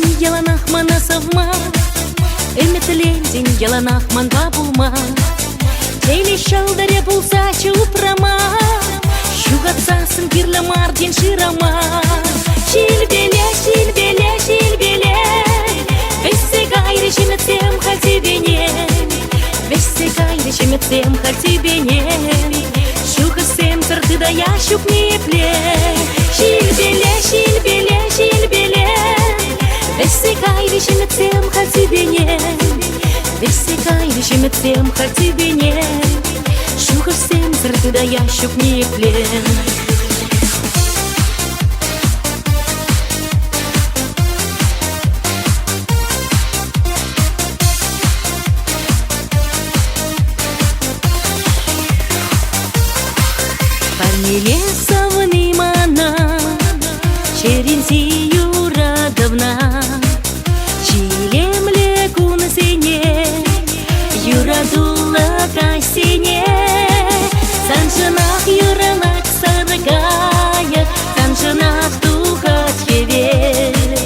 Лендин яланах мана совма, Эмет лендин яланах ман бабулма. Тейли шалдаре булса чупрама, Шугатсасын кирле мардин ширама. Шилбеле, шилбеле, шилбеле, Весе гайри шеметсем хатибене, Весе гайри шеметсем хатибене. Шухасем царты да я щук не пле. Шилбеле, шилбеле, шилбеле, Весе гайри шеметсем хатибене, Весе гайри шеметсем хатибене. Шухасем царты да я щук не пле. Лесовный мана, черензи юрадовна, чилем леку на сене, юрадула касене. Санжанах юралак саргая, санжанах духат хевель,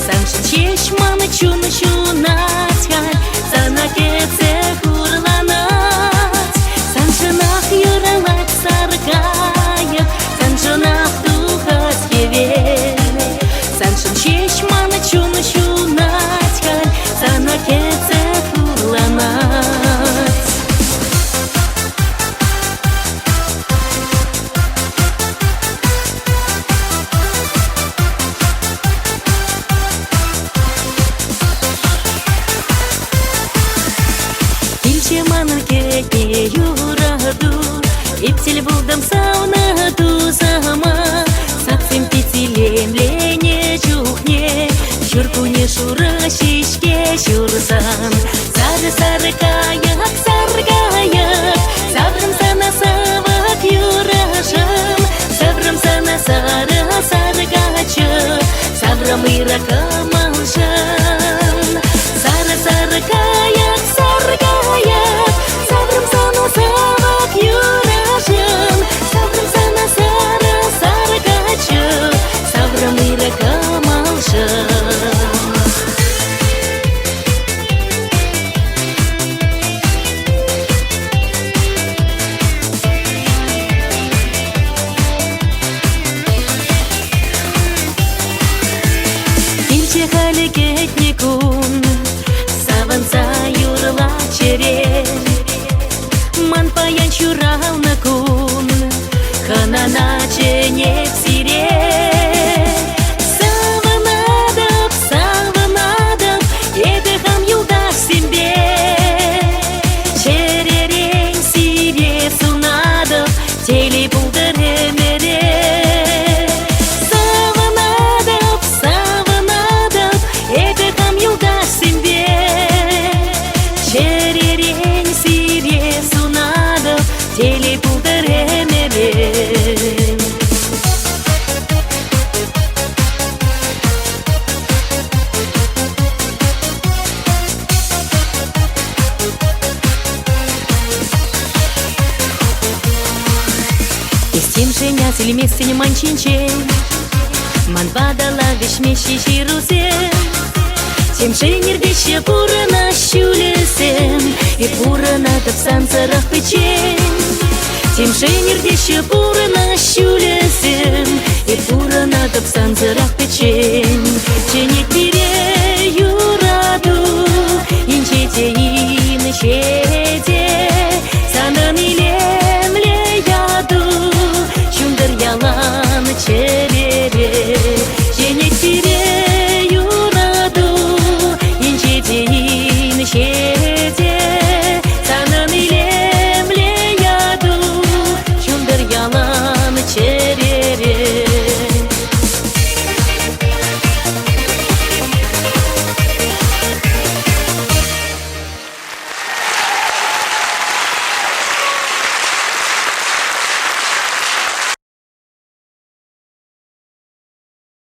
санжан чешмана чуна чунатхаль, санакеце хурланат. Санжанах юралак саргая, санжанах духат хевель, санжан чешмана чуна чунатхаль, санакеце хурланат. Манакетне юраду, Иптель булдам саунаду сама, Саксем петелем лене чухне, Чуркуне шура шишке чурсан. Сары сарыкаяк саргаяк, Сабрам сана савак юражам, Сабрам сана сара саргачак, Сабрам ирака малжан. Сара сарыкаяк саргаяк, Сабрам сана савак юражам, Сабрам сана сара саргачак, Сабрам ирака малжан. Илче халекетникун, Саванца юрла черен, Ман паян чурал на кун, Ханана чене в сире. Саванадов, саванадов, Эдехам юлдаш себе, Черерень сире сунадов, Тели булдаре мере. Саванадов, саванадов, Эдехам юлдаш себе, Черерень сире сунадов, Тели булдаре мере. Истим женя сельместень манчинче, Ман падала вишмещи ширусем, Тем женердище пурана щулесем, И пурана тапсан царах печень. Тем женердище пурана щулесем, И пурана тапсан царах печень.